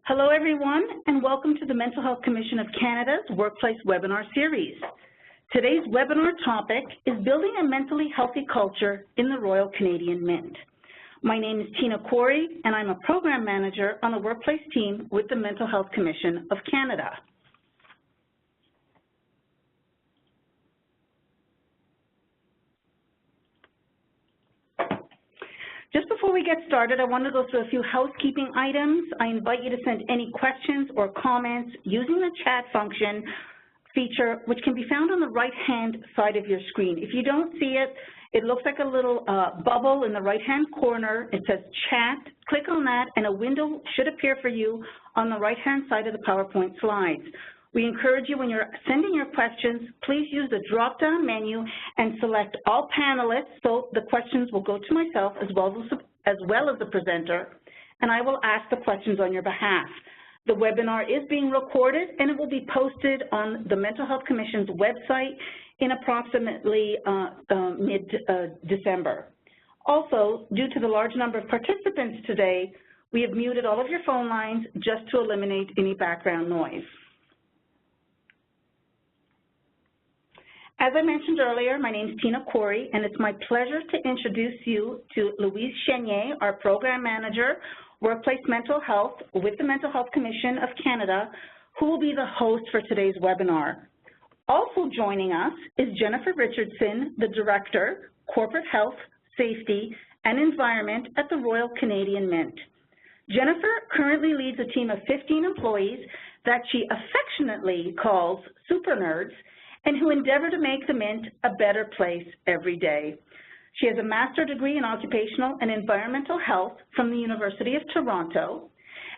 Hello everyone, and welcome to the Mental Health Commission of Canada's Workplace Webinar Series. Today's webinar topic is Building a Mentally Healthy Culture in the Royal Canadian Mint. My name is Tina Corey, and I'm a Program Manager on the Workplace team with the Mental Health Commission of Canada. Just before we get started, I want to go through a few housekeeping items. I invite you to send any questions or comments using the chat function feature, which can be found on the right-hand side of your screen. If you don't see it, it looks like a little bubble in the right-hand corner. It says chat. Click on that, and a window should appear for you on the right-hand side of the PowerPoint slides. We encourage you, when you're sending your questions, please use the drop-down menu and select all panelists, so the questions will go to myself as well as the presenter, and I will ask the questions on your behalf. The webinar is being recorded, and it will be posted on the Mental Health Commission's website in approximately mid-December. Also, due to the large number of participants today, we have muted all of your phone lines just to eliminate any background noise. As I mentioned earlier, my name is Tina Corey, and it's my pleasure to introduce you to Louise Chenier, our Program Manager, Workplace Mental Health with the Mental Health Commission of Canada, who will be the host for today's webinar. Also joining us is Jennifer Richardson, the Director, Corporate Health, Safety, and Environment at the Royal Canadian Mint. Jennifer currently leads a team of 15 employees that she affectionately calls super nerds, and who endeavor to make the Mint a better place every day. She has a master's degree in occupational and environmental health from the University of Toronto,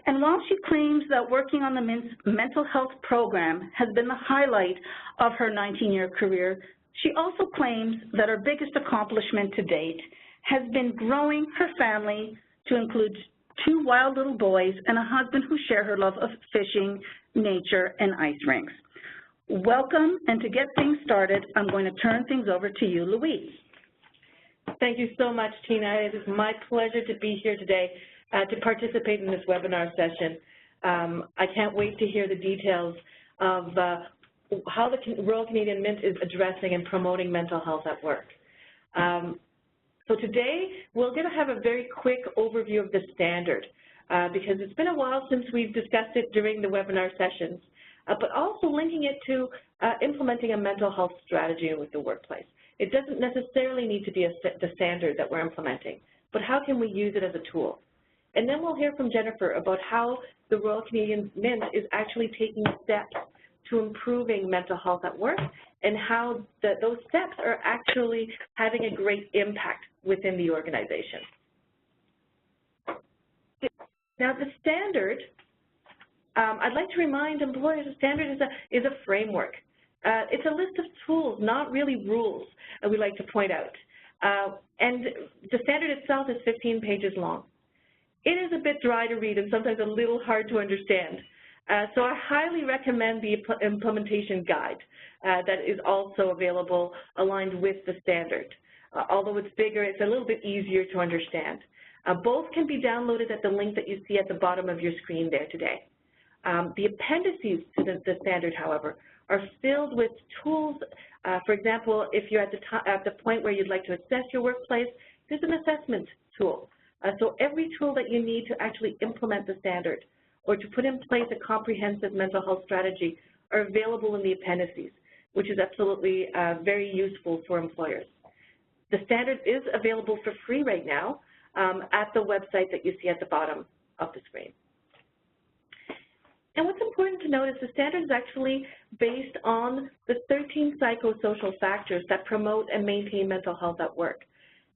and while she claims that working on the Mint's mental health program has been the highlight of her 19-year career, she also claims that her biggest accomplishment to date has been growing her family to include 2 wild little boys and a husband who share her love of fishing, nature, and ice rinks. Welcome, and to get things started, I'm going to turn things over to you, Louise. Thank you so much, Tina. It is my pleasure to be here today to participate in this webinar session. I can't wait to hear the details of how the Royal Canadian Mint is addressing and promoting mental health at work. So today, we're going to have a very quick overview of the standard because it's been a while since we've discussed it during the webinar sessions. But also linking it to implementing a mental health strategy with the workplace. It doesn't necessarily need to be the standard that we're implementing, but how can we use it as a tool? And then we'll hear from Jennifer about how the Royal Canadian Mint is actually taking steps to improving mental health at work and how those steps are actually having a great impact within the organization. Now, the standard, I'd like to remind employers the standard is a framework. It's a list of tools, not really rules, we like to point out. And the standard itself is 15 pages long. It is a bit dry to read and sometimes a little hard to understand. So I highly recommend the implementation guide that is also available aligned with the standard. Although it's bigger, it's a little bit easier to understand. Both can be downloaded at the link that you see at the bottom of your screen there today. The appendices to the standard, however, are filled with tools. For example, if you're at the point where you'd like to assess your workplace, there's an assessment tool. So every tool that you need to actually implement the standard or to put in place a comprehensive mental health strategy are available in the appendices, which is absolutely very useful for employers. The standard is available for free right now at the website that you see at the bottom of the screen. And what's important to note is the standard is actually based on the 13 psychosocial factors that promote and maintain mental health at work.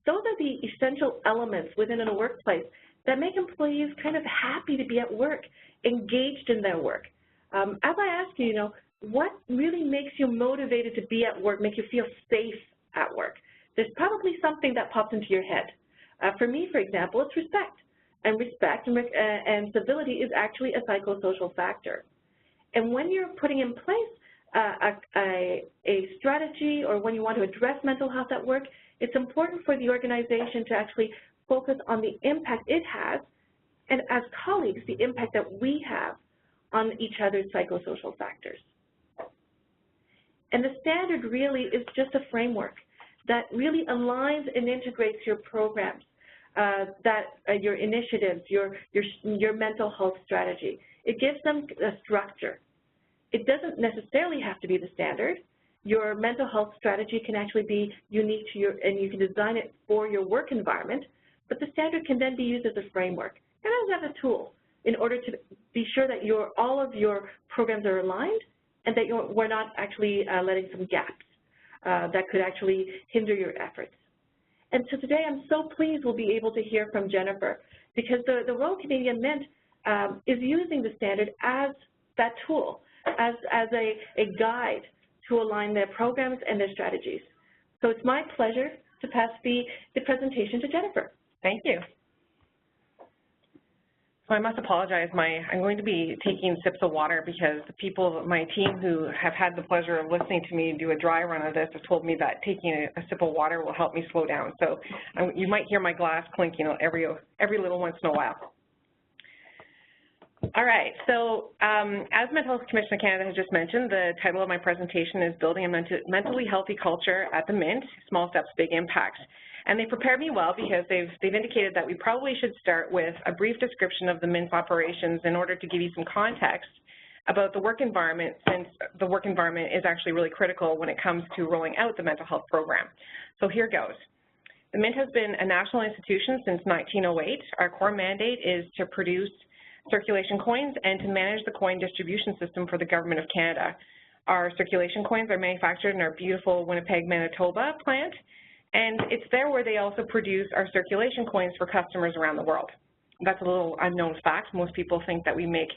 Those are the essential elements within a workplace that make employees kind of happy to be at work, engaged in their work. As I ask you, what really makes you motivated to be at work, make you feel safe at work? There's probably something that pops into your head. For me, for example, it's respect. And respect and civility is actually a psychosocial factor. And when you're putting in place a strategy or when you want to address mental health at work, it's important for the organization to actually focus on the impact it has and as colleagues, the impact that we have on each other's psychosocial factors. And the standard really is just a framework that really aligns and integrates your programs, your initiatives, your mental health strategy. It gives them a structure. It doesn't necessarily have to be the standard. Your mental health strategy can actually be unique to and you can design it for your work environment, but the standard can then be used as a framework and as a tool in order to be sure that all of your programs are aligned and that we're not actually letting some gaps that could actually hinder your efforts. And so today I'm so pleased we'll be able to hear from Jennifer, because the Royal Canadian Mint is using the standard as that tool, as a guide to align their programs and their strategies. So it's my pleasure to pass the presentation to Jennifer. Thank you. So I must apologize. I'm going to be taking sips of water because the people, my team who have had the pleasure of listening to me do a dry run of this have told me that taking a sip of water will help me slow down. So you might hear my glass clinking every little once in a while. All right, so as Mental Health Commission of Canada has just mentioned, the title of my presentation is Building a Mentally Healthy Culture at the Mint, Small Steps, Big Impacts. And they prepared me well because they've indicated that we probably should start with a brief description of the Mint's operations in order to give you some context about the work environment, since the work environment is actually really critical when it comes to rolling out the mental health program. So here goes. The Mint has been a national institution since 1908. Our core mandate is to produce circulation coins and to manage the coin distribution system for the Government of Canada. Our circulation coins are manufactured in our beautiful Winnipeg, Manitoba plant, and it's there where they also produce our circulation coins for customers around the world. That's a little unknown fact. Most people think that we make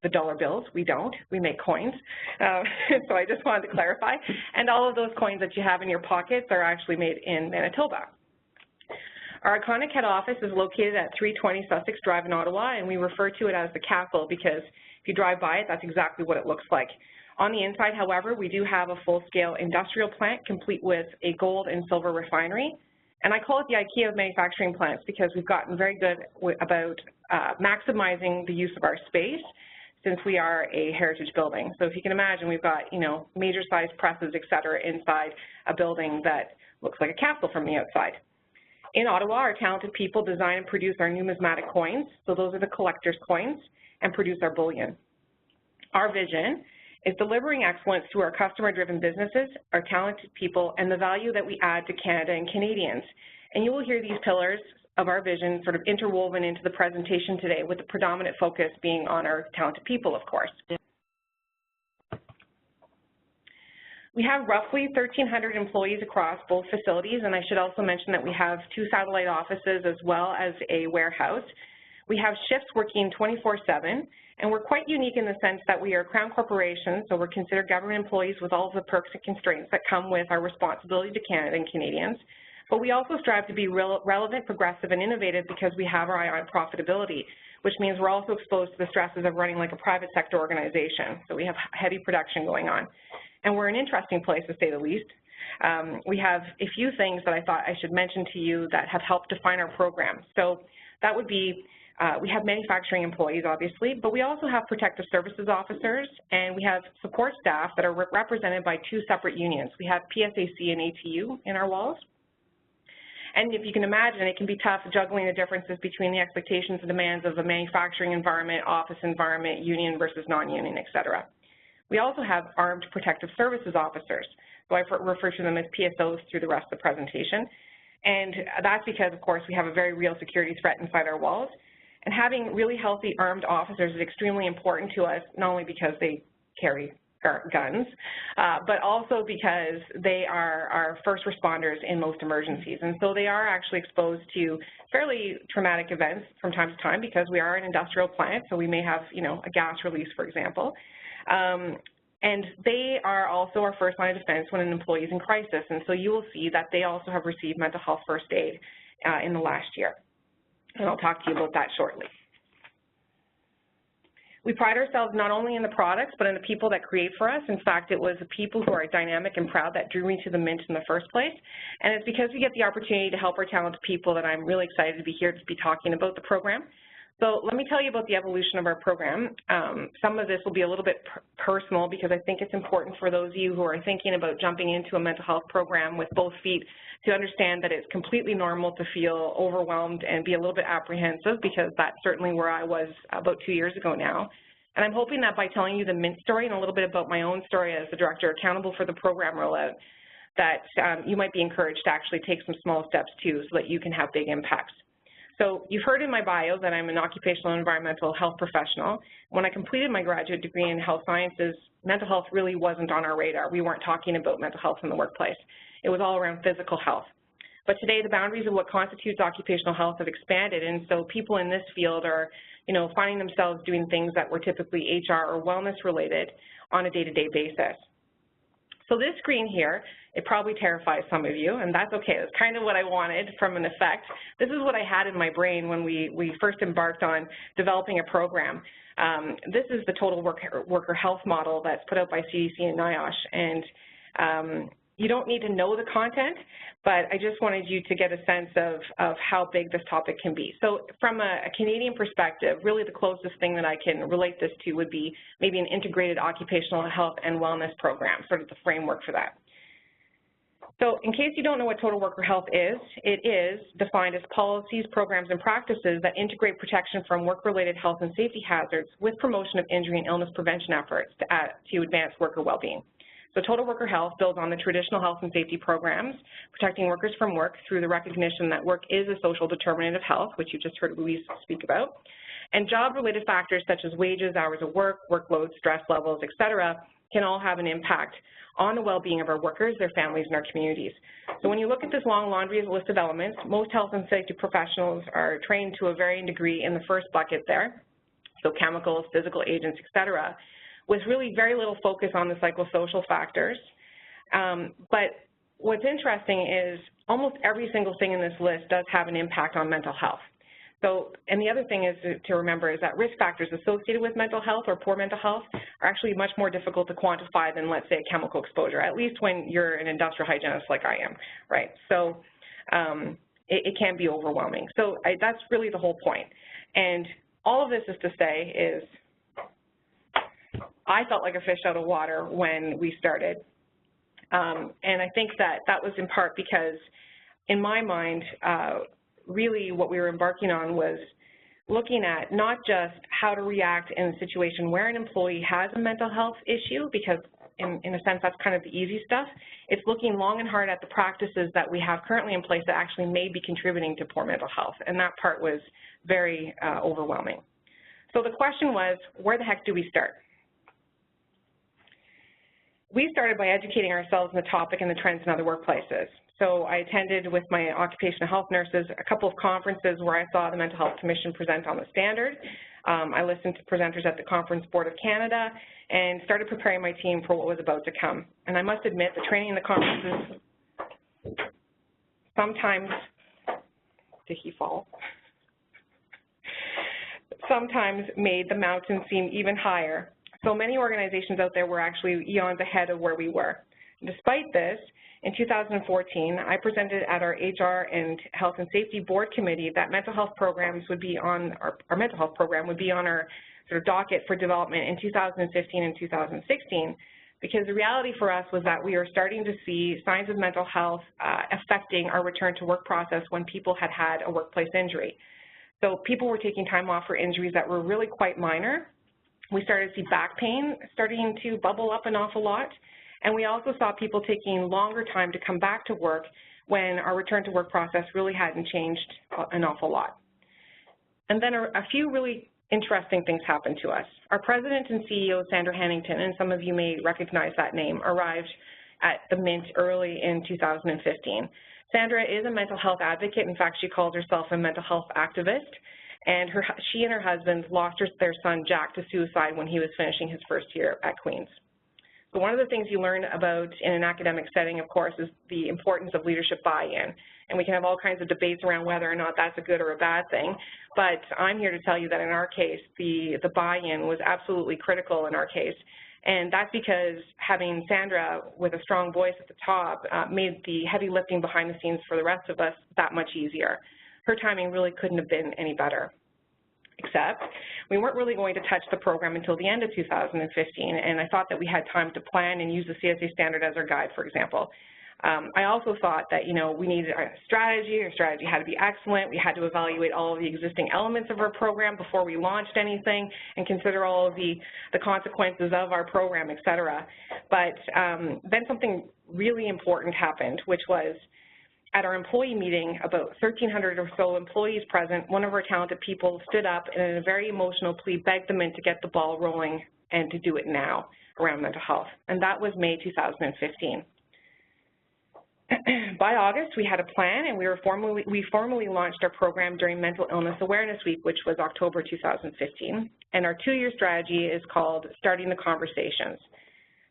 the dollar bills. We don't. We make coins. So I just wanted to clarify. And all of those coins that you have in your pockets are actually made in Manitoba. Our iconic head office is located at 320 Sussex Drive in Ottawa, and we refer to it as the castle because if you drive by it, that's exactly what it looks like. On the inside, however, we do have a full-scale industrial plant complete with a gold and silver refinery. And I call it the IKEA of manufacturing plants because we've gotten very good about maximizing the use of our space since we are a heritage building. So if you can imagine, we've got, major-sized presses, et cetera, inside a building that looks like a castle from the outside. In Ottawa, our talented people design and produce our numismatic coins, so those are the collector's coins, and produce our bullion. Our vision is delivering excellence to our customer-driven businesses, our talented people, and the value that we add to Canada and Canadians. And you will hear these pillars of our vision sort of interwoven into the presentation today, with the predominant focus being on our talented people, of course. We have roughly 1,300 employees across both facilities, and I should also mention that we have 2 satellite offices as well as a warehouse. We have shifts working 24/7, and we're quite unique in the sense that we are a Crown Corporation, so we're considered government employees with all of the perks and constraints that come with our responsibility to Canada and Canadians. But we also strive to be relevant, progressive, and innovative because we have our eye on profitability, which means we're also exposed to the stresses of running like a private sector organization. So we have heavy production going on. And we're an interesting place, to say the least. We have a few things that I thought I should mention to you that have helped define our program. So that would be, we have manufacturing employees, obviously, but we also have protective services officers, and we have support staff that are represented by 2 separate unions. We have PSAC and ATU in our walls. And if you can imagine, it can be tough juggling the differences between the expectations and demands of a manufacturing environment, office environment, union versus non-union, et cetera. We also have armed protective services officers, so I refer to them as PSOs through the rest of the presentation. And that's because, of course, we have a very real security threat inside our walls. And having really healthy armed officers is extremely important to us, not only because they carry guns, but also because they are our first responders in most emergencies. And so they are actually exposed to fairly traumatic events from time to time because we are an industrial plant, so we may have, a gas release, for example. And they are also our first line of defense when an employee is in crisis. And so you will see that they also have received mental health first aid in the last year. And I'll talk to you about that shortly. We pride ourselves not only in the products, but in the people that create for us. In fact, it was the people who are dynamic and proud that drew me to the Mint in the first place. And it's because we get the opportunity to help our talented people that I'm really excited to be here to be talking about the program. So let me tell you about the evolution of our program. Some of this will be a little bit personal because I think it's important for those of you who are thinking about jumping into a mental health program with both feet to understand that it's completely normal to feel overwhelmed and be a little bit apprehensive, because that's certainly where I was about 2 years ago now. And I'm hoping that by telling you the MINT story and a little bit about my own story as the director accountable for the program rollout, that you might be encouraged to actually take some small steps too so that you can have big impacts. So you've heard in my bio that I'm an occupational and environmental health professional. When I completed my graduate degree in health sciences, mental health really wasn't on our radar. We weren't talking about mental health in the workplace. It was all around physical health. But today the boundaries of what constitutes occupational health have expanded, and so people in this field are, finding themselves doing things that were typically HR or wellness related on a day-to-day basis. So this screen here, it probably terrifies some of you, and that's okay. That's kind of what I wanted from an effect. This is what I had in my brain when we first embarked on developing a program. This is the total worker health model that's put out by CDC and NIOSH, and you don't need to know the content, but I just wanted you to get a sense of how big this topic can be. So from a Canadian perspective, really the closest thing that I can relate this to would be maybe an integrated occupational health and wellness program, sort of the framework for that. So in case you don't know what total worker health is, it is defined as policies, programs, and practices that integrate protection from work-related health and safety hazards with promotion of injury and illness prevention efforts to advance worker well-being. So total worker health builds on the traditional health and safety programs, protecting workers from work through the recognition that work is a social determinant of health, which you just heard Louise speak about, and job-related factors such as wages, hours of work, workload, stress levels, et cetera, can all have an impact on the well-being of our workers, their families, and our communities. So when you look at this long laundry list of elements, most health and safety professionals are trained to a varying degree in the first bucket there, so chemicals, physical agents, et cetera, with really very little focus on the psychosocial factors. But what's interesting is almost every single thing in this list does have an impact on mental health. So, and the other thing is to remember is that risk factors associated with mental health or poor mental health are actually much more difficult to quantify than, let's say, a chemical exposure, at least when you're an industrial hygienist like I am, right? So it can be overwhelming. So that's really the whole point. And all of this is to say is I felt like a fish out of water when we started. And I think that that was in part because, in my mind, really what we were embarking on was looking at not just how to react in a situation where an employee has a mental health issue, because in a sense that's kind of the easy stuff. It's looking long and hard at the practices that we have currently in place that actually may be contributing to poor mental health, and that part was very overwhelming. So the question was, where the heck do we start? We started by educating ourselves on the topic and the trends in other workplaces. So I attended with my occupational health nurses a couple of conferences where I saw the Mental Health Commission present on the standard. I listened to presenters at the Conference Board of Canada and started preparing my team for what was about to come. And I must admit, the training in the conferences sometimes, did he fall? Sometimes made the mountain seem even higher. So many organizations out there were actually eons ahead of where we were. Despite this, in 2014, I presented at our HR and Health and Safety Board Committee that mental health programs would be on, our mental health program would be on our sort of docket for development in 2015 and 2016, because the reality for us was that we were starting to see signs of mental health affecting our return to work process when people had had a workplace injury. So people were taking time off for injuries that were really quite minor. We started to see back pain starting to bubble up an awful lot. And we also saw people taking longer time to come back to work when our return to work process really hadn't changed an awful lot. And then a few really interesting things happened to us. Our president and CEO, Sandra Hannington, and some of you may recognize that name, arrived at the Mint early in 2015. Sandra is a mental health advocate. In fact, she calls herself a mental health activist. And she and her husband lost their son, Jack, to suicide when he was finishing his first year at Queen's. So one of the things you learn about in an academic setting, of course, is the importance of leadership buy-in. And we can have all kinds of debates around whether or not that's a good or a bad thing. But I'm here to tell you that in our case, the buy-in was absolutely critical in our case. And that's because having Sandra with a strong voice at the top made the heavy lifting behind the scenes for the rest of us that much easier. Her timing really couldn't have been any better. except we weren't really going to touch the program until the end of 2015, and I thought that we had time to plan and use the CSA standard as our guide, for example. I also thought that, we needed a strategy. Our strategy had to be excellent. We had to evaluate all of the existing elements of our program before we launched anything and consider all of the consequences of our program, et cetera. But then something really important happened, which was at our employee meeting, about 1,300 or so employees present, one of our talented people stood up and in a very emotional plea begged them in to get the ball rolling and to do it now around mental health. And that was May 2015. By August, we had a plan, and we formally launched our program during Mental Illness Awareness Week, which was October 2015. And our 2-year strategy is called Starting the Conversations.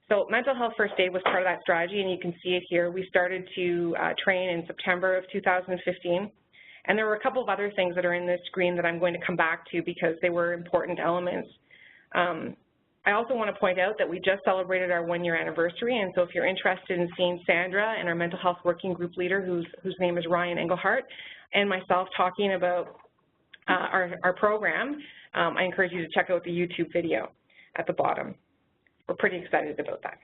So mental health first aid was part of that strategy, and you can see it here. We started to train in September of 2015. And there were a couple of other things that are in this screen that I'm going to come back to because they were important elements. I also want to point out that we just celebrated our 1-year anniversary, and so if you're interested in seeing Sandra and our mental health working group leader, whose name is Ryan Engelhart, and myself talking about our program, I encourage you to check out the YouTube video at the bottom. We're pretty excited about that.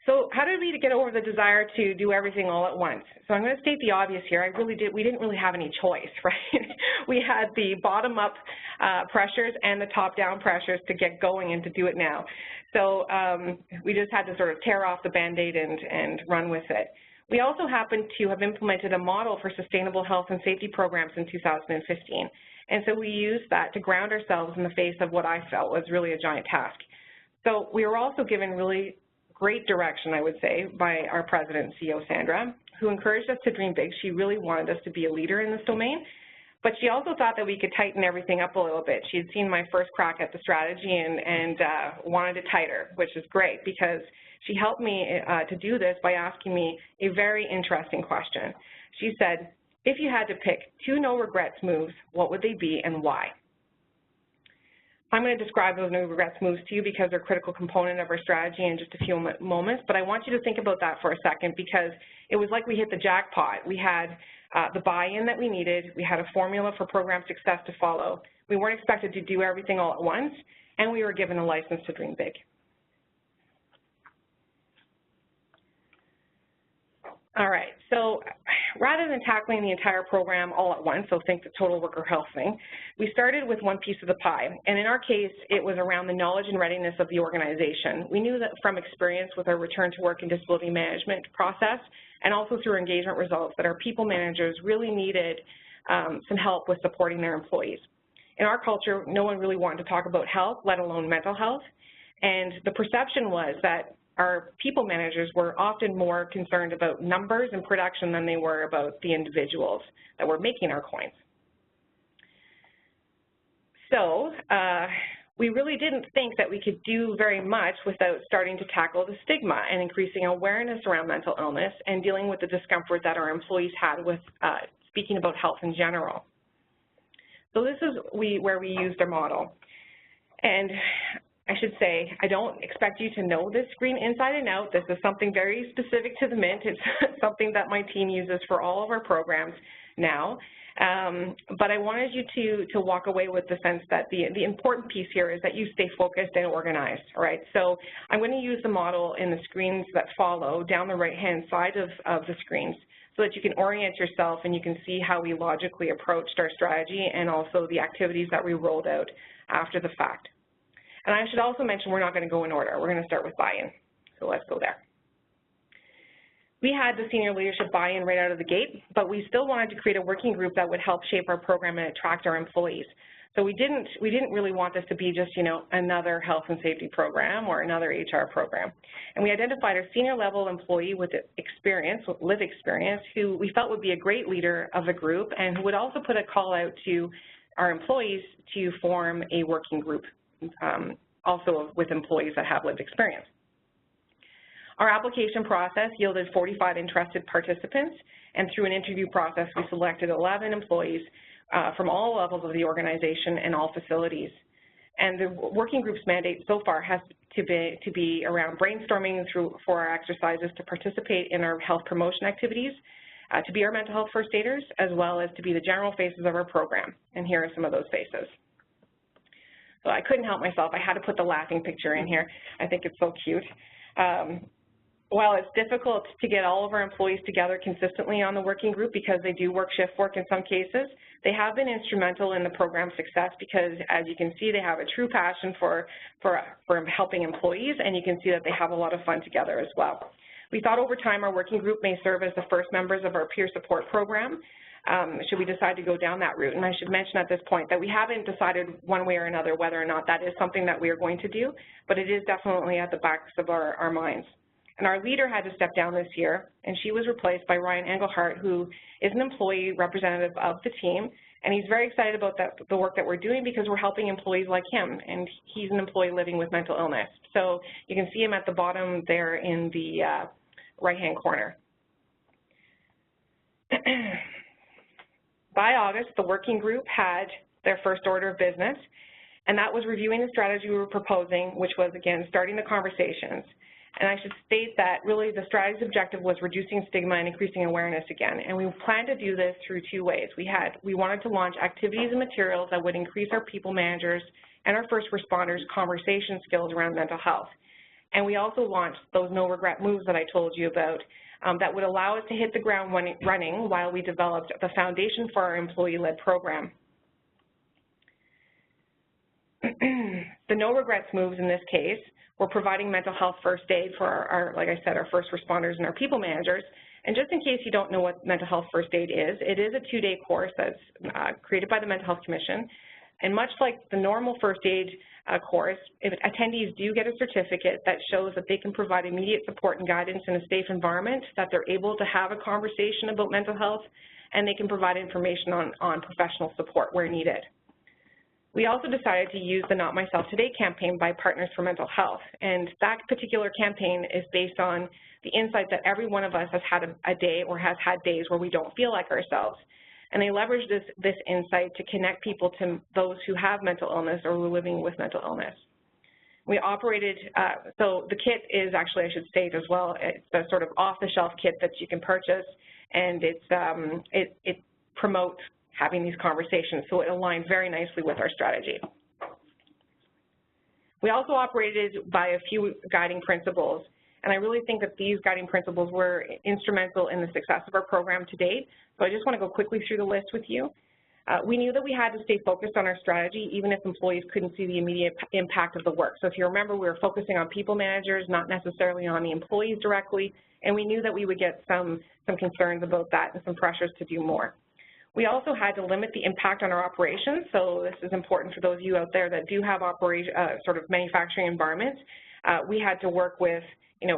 So how did we get over the desire to do everything all at once? So I'm going to state the obvious here. We didn't really have any choice, right? We had the bottom-up pressures and the top-down pressures to get going and to do it now. So we just had to sort of tear off the Band-Aid and run with it. We also happened to have implemented a model for sustainable health and safety programs in 2015. And so we used that to ground ourselves in the face of what I felt was really a giant task. So we were also given really great direction, I would say, by our president and CEO, Sandra, who encouraged us to dream big. She really wanted us to be a leader in this domain, but she also thought that we could tighten everything up a little bit. She had seen my first crack at the strategy and wanted it tighter, which is great because she helped me to do this by asking me a very interesting question. She said, if you had to pick 2 no regrets moves, what would they be and why? I'm going to describe those no regrets moves to you because they're a critical component of our strategy in just a few moments, but I want you to think about that for a second because it was like we hit the jackpot. We had the buy-in that we needed, we had a formula for program success to follow, we weren't expected to do everything all at once, and we were given a license to dream big. All right, so rather than tackling the entire program all at once, so think the total worker health thing, we started with one piece of the pie. And in our case, it was around the knowledge and readiness of the organization. We knew that from experience with our return to work and disability management process, and also through our engagement results, that our people managers really needed some help with supporting their employees. In our culture, no one really wanted to talk about health, let alone mental health. And the perception was that our people managers were often more concerned about numbers and production than they were about the individuals that were making our coins. So we really didn't think that we could do very much without starting to tackle the stigma and increasing awareness around mental illness and dealing with the discomfort that our employees had with speaking about health in general. So this is where we used our model. And I should say, I don't expect you to know this screen inside and out. This is something very specific to the Mint. It's something that my team uses for all of our programs now. But I wanted you to walk away with the sense that the important piece here is that you stay focused and organized, all right? So I'm going to use the model in the screens that follow down the right-hand side of the screens so that you can orient yourself and you can see how we logically approached our strategy and also the activities that we rolled out after the fact. And I should also mention we're not going to go in order. We're going to start with buy-in. So let's go there. We had the senior leadership buy-in right out of the gate, but we still wanted to create a working group that would help shape our program and attract our employees. So we didn't really want this to be just, another health and safety program or another HR program. And we identified a senior level employee with experience, with lived experience, who we felt would be a great leader of the group and who would also put a call out to our employees to form a working group, also with employees that have lived experience. Our application process yielded 45 interested participants, and through an interview process, we selected 11 employees from all levels of the organization and all facilities. And the working group's mandate so far has to be around brainstorming for our exercises to participate in our health promotion activities, to be our mental health first aiders, as well as to be the general faces of our program. And here are some of those faces. So I couldn't help myself. I had to put the laughing picture in here. I think it's so cute. While it's difficult to get all of our employees together consistently on the working group because they do work shift work in some cases, they have been instrumental in the program's success because, as you can see, they have a true passion for helping employees, and you can see that they have a lot of fun together as well. We thought over time our working group may serve as the first members of our peer support program, should we decide to go down that route. And I should mention at this point that we haven't decided one way or another whether or not that is something that we are going to do, but it is definitely at the backs of our minds. And our leader had to step down this year, and she was replaced by Ryan Engelhardt, who is an employee representative of the team, and he's very excited about the work that we're doing because we're helping employees like him, and he's an employee living with mental illness. So you can see him at the bottom there in the right-hand corner. By August, the working group had their first order of business, and that was reviewing the strategy we were proposing, which was, again, starting the conversations. And I should state that really the strategy's objective was reducing stigma and increasing awareness again. And we plan to do this through two ways. We wanted to launch activities and materials that would increase our people managers and our first responders' conversation skills around mental health. And we also launched those no-regret moves that I told you about that would allow us to hit the ground running while we developed the foundation for our employee-led program. The no-regrets moves in this case were providing mental health first aid for our, like I said, our first responders and our people managers. And just in case you don't know what mental health first aid is, it is a two-day course that's created by the Mental Health Commission. And much like the normal first aid course, if attendees do get a certificate that shows that they can provide immediate support and guidance in a safe environment, that they're able to have a conversation about mental health, and they can provide information on professional support where needed. We also decided to use the Not Myself Today campaign by Partners for Mental Health, and that particular campaign is based on the insight that every one of us has had a day or has had days where we don't feel like ourselves. And they leverage this insight to connect people to those who have mental illness or who are living with mental illness. We operated, so the kit is actually, I should state as well, it's a sort of off-the-shelf kit that you can purchase, and it promotes having these conversations, so it aligns very nicely with our strategy. We also operated by a few guiding principles, and I really think that these guiding principles were instrumental in the success of our program to date, so I just want to go quickly through the list with you. We knew that we had to stay focused on our strategy even if employees couldn't see the immediate impact of the work. So if you remember, we were focusing on people managers, not necessarily on the employees directly, and we knew that we would get some concerns about that and some pressures to do more. We also had to limit the impact on our operations, so this is important for those of you out there that do have sort of manufacturing environments. We had to work with,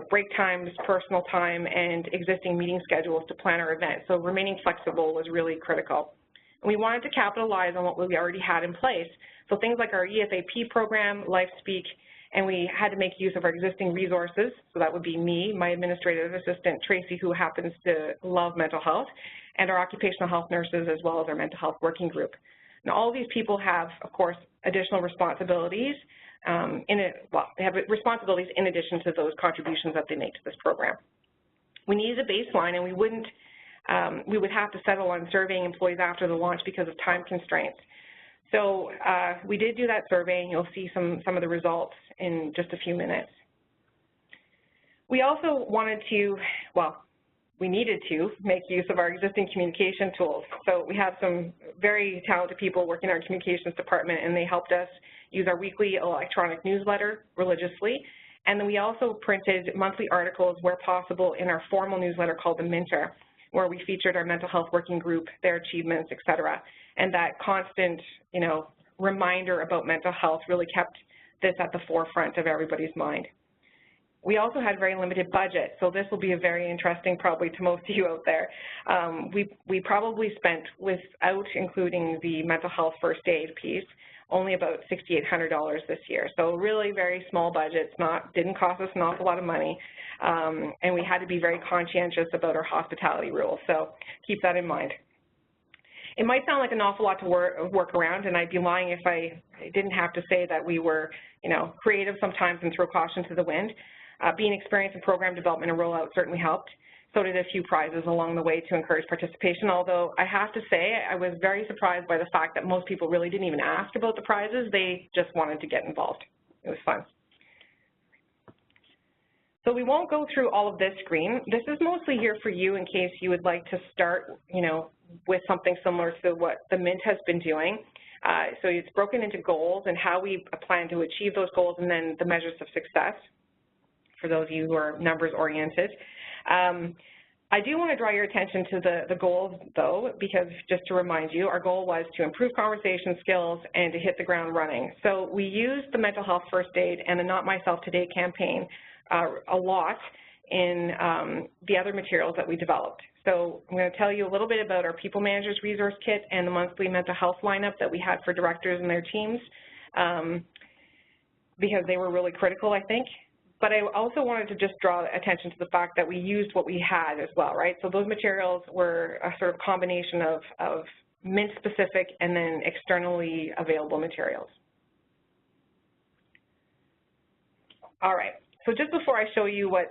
break times, personal time, and existing meeting schedules to plan our event, so remaining flexible was really critical. And we wanted to capitalize on what we already had in place, so things like our EFAP program, LifeSpeak, and we had to make use of our existing resources, so that would be me, my administrative assistant, Tracy, who happens to love mental health, and our occupational health nurses, as well as our mental health working group. Now, all of these people have, of course, additional responsibilities. They have responsibilities in addition to those contributions that they make to this program. We needed a baseline, and we would have to settle on surveying employees after the launch because of time constraints. So we did do that survey, and you'll see some of the results in just a few minutes. We also wanted to, we needed to make use of our existing communication tools. So we have some very talented people working in our communications department, and they helped us use our weekly electronic newsletter religiously. And then we also printed monthly articles where possible in our formal newsletter called the Minter, where we featured our mental health working group, their achievements, et cetera. And that constant, reminder about mental health really kept this at the forefront of everybody's mind. We also had very limited budget, so this will be very interesting probably to most of you out there. We probably spent, without including the mental health first aid piece, only about $6,800 this year. So really very small budgets, didn't cost us an awful lot of money, and we had to be very conscientious about our hospitality rules, so keep that in mind. It might sound like an awful lot to work around, and I'd be lying if I didn't have to say that we were, creative sometimes and throw caution to the wind. Being experienced in program development and rollout certainly helped. so did a few prizes along the way to encourage participation, although I have to say I was very surprised by the fact that most people really didn't even ask about the prizes. They just wanted to get involved. It was fun. So we won't go through all of this screen. This is mostly here for you in case you would like to start, with something similar to what the Mint has been doing. So it's broken into goals and how we plan to achieve those goals, and then the measures of success for those of you who are numbers oriented. I do want to draw your attention to the goals, though, because just to remind you, our goal was to improve conversation skills and to hit the ground running. So we used the mental health first aid and the Not Myself Today campaign a lot in the other materials that we developed. So I'm going to tell you a little bit about our People Managers Resource Kit and the monthly mental health lineup that we had for directors and their teams, because they were really critical, I think. But I also wanted to just draw attention to the fact that we used what we had as well, right? So those materials were a sort of combination of Mint-specific and then externally available materials. All right. So just before I show you what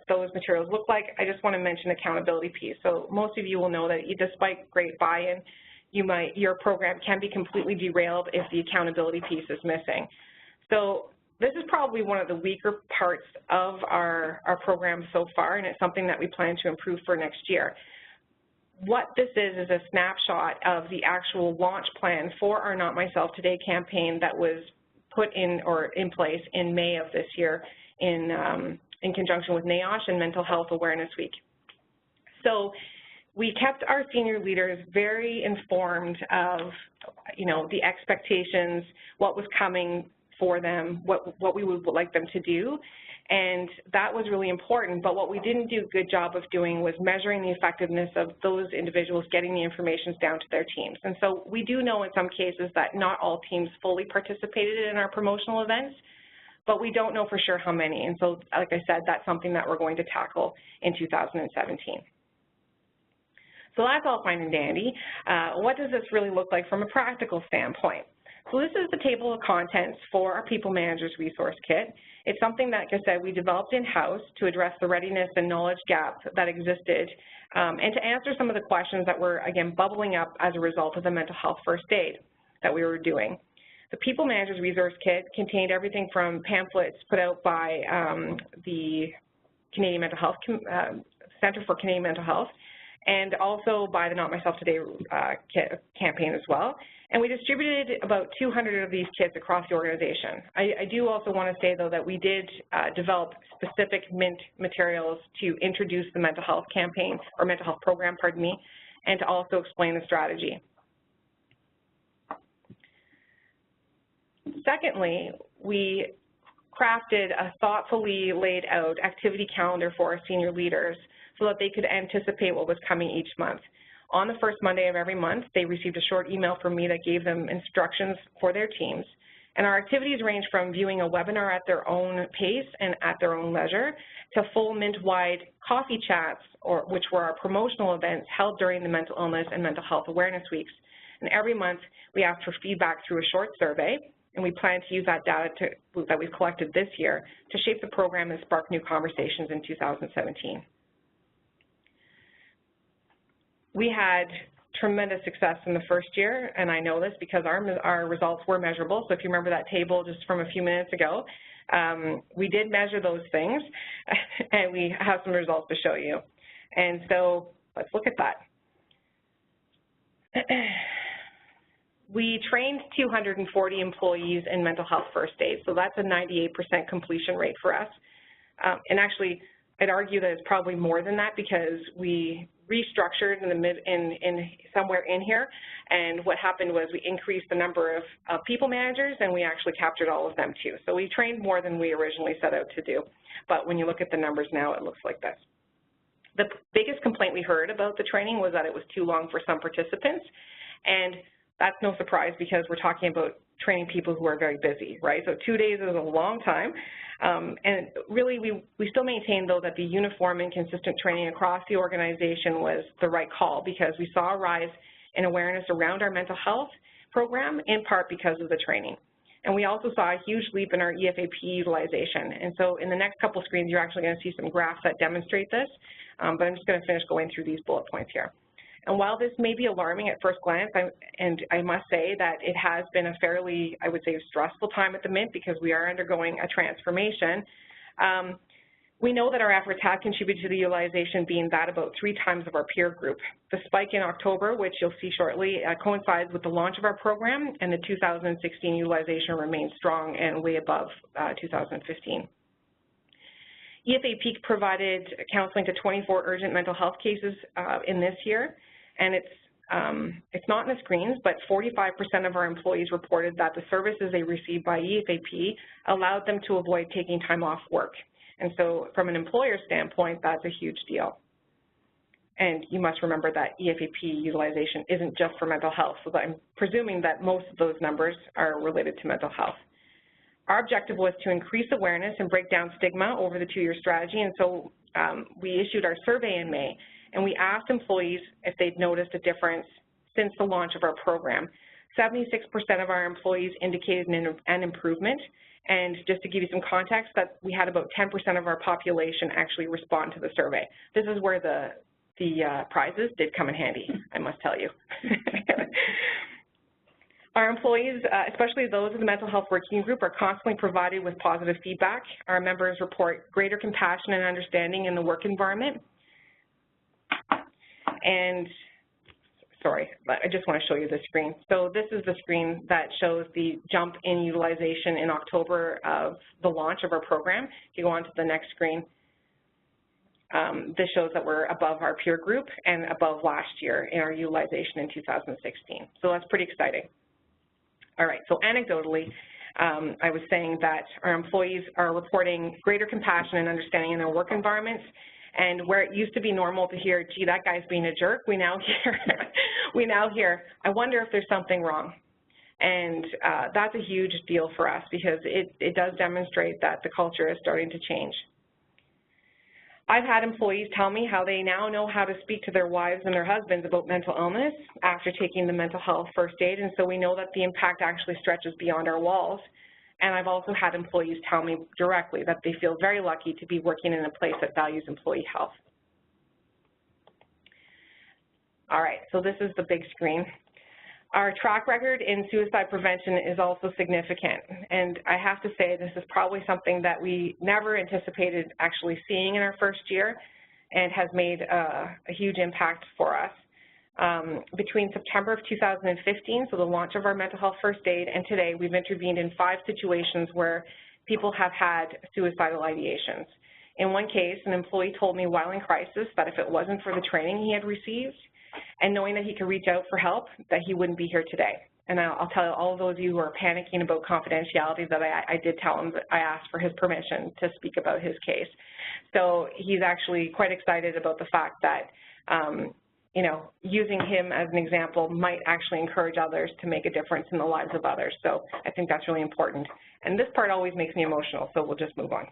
those materials look like, I just want to mention accountability piece. So most of you will know that despite great buy-in, your program can be completely derailed if the accountability piece is missing. So this is probably one of the weaker parts of our program so far, and it's something that we plan to improve for next year. What this is a snapshot of the actual launch plan for our Not Myself Today campaign that was put in place in May of this year in conjunction with NAOSH and Mental Health Awareness Week. So we kept our senior leaders very informed of, the expectations, what was coming for them, what we would like them to do, and that was really important. But what we didn't do a good job of doing was measuring the effectiveness of those individuals getting the information down to their teams. And so we do know in some cases that not all teams fully participated in our promotional events, but we don't know for sure how many. And so, like I said, that's something that we're going to tackle in 2017. So that's all fine and dandy. What does this really look like from a practical standpoint? So this is the table of contents for our People Managers Resource Kit. It's something that, like I said, we developed in-house to address the readiness and knowledge gap that existed and to answer some of the questions that were, again, bubbling up as a result of the mental health first aid that we were doing. The People Managers Resource Kit contained everything from pamphlets put out by the Canadian Mental Health Centre for Canadian Mental Health, and also by the Not Myself Today campaign as well. And we distributed about 200 of these kits across the organization. I do also want to say, though, that we did develop specific Mint materials to introduce the mental health campaign, or mental health program, pardon me, and to also explain the strategy. Secondly, we crafted a thoughtfully laid out activity calendar for our senior leaders so that they could anticipate what was coming each month. On the first Monday of every month, they received a short email from me that gave them instructions for their teams. And our activities range from viewing a webinar at their own pace and at their own leisure to full Mint-wide coffee chats, which were our promotional events held during the Mental Illness and Mental Health Awareness Weeks. And every month, we ask for feedback through a short survey, and we plan to use that data that we've collected this year to shape the program and spark new conversations in 2017. We had tremendous success in the first year, and I know this because our results were measurable. So if you remember that table just from a few minutes ago, we did measure those things, and we have some results to show you. And so let's look at that. We trained 240 employees in mental health first aid, so that's a 98% completion rate for us. And actually, I'd argue that it's probably more than that because we restructured in somewhere in here, and what happened was we increased the number of people managers, and we actually captured all of them too. So we trained more than we originally set out to do, but when you look at the numbers now, it looks like this. The biggest complaint we heard about the training was that it was too long for some participants, and that's no surprise because we're talking about training people who are very busy, right? So 2 days is a long time. And really, we still maintain, though, that the uniform and consistent training across the organization was the right call because we saw a rise in awareness around our mental health program, in part because of the training. And we also saw a huge leap in our EFAP utilization. And so in the next couple screens, you're actually going to see some graphs that demonstrate this, but I'm just going to finish going through these bullet points here. And while this may be alarming at first glance, I must say that it has been a fairly, I would say, stressful time at the Mint because we are undergoing a transformation. We know that our efforts have contributed to the utilization being that about 3 times of our peer group. The spike in October, which you'll see shortly, coincides with the launch of our program, and the 2016 utilization remains strong and way above 2015. EFAP provided counseling to 24 urgent mental health cases in this year, and it's not in the screens, but 45% of our employees reported that the services they received by EFAP allowed them to avoid taking time off work. And so from an employer standpoint, that's a huge deal. And you must remember that EFAP utilization isn't just for mental health, so I'm presuming that most of those numbers are related to mental health. Our objective was to increase awareness and break down stigma over the 2-year strategy, and so we issued our survey in May, and we asked employees if they'd noticed a difference since the launch of our program. 76% of our employees indicated an improvement, and just to give you some context, that we had about 10% of our population actually respond to the survey. This is where the prizes did come in handy, I must tell you. Our employees, especially those in the mental health working group, are constantly provided with positive feedback. Our members report greater compassion and understanding in the work environment. And sorry, I just want to show you the screen. So this is the screen that shows the jump in utilization in October of the launch of our program. If you go on to the next screen, this shows that we're above our peer group and above last year in our utilization in 2016. So that's pretty exciting. All right, so anecdotally, I was saying that our employees are reporting greater compassion and understanding in their work environments. And where it used to be normal to hear, gee, that guy's being a jerk, we now hear, I wonder if there's something wrong. And that's a huge deal for us because it does demonstrate that the culture is starting to change. I've had employees tell me how they now know how to speak to their wives and their husbands about mental illness after taking the mental health first aid, and so we know that the impact actually stretches beyond our walls. And I've also had employees tell me directly that they feel very lucky to be working in a place that values employee health. All right, so this is the big screen. Our track record in suicide prevention is also significant, and I have to say this is probably something that we never anticipated actually seeing in our first year and has made a huge impact for us. Between September of 2015, so the launch of our mental health first aid, and today, we've intervened in 5 situations where people have had suicidal ideations. In one case, an employee told me while in crisis that if it wasn't for the training he had received and knowing that he could reach out for help, that he wouldn't be here today. And I'll tell all of those of you who are panicking about confidentiality that I did tell him that I asked for his permission to speak about his case. So he's actually quite excited about the fact that you know, using him as an example might actually encourage others to make a difference in the lives of others. So I think that's really important. And this part always makes me emotional, so we'll just move on.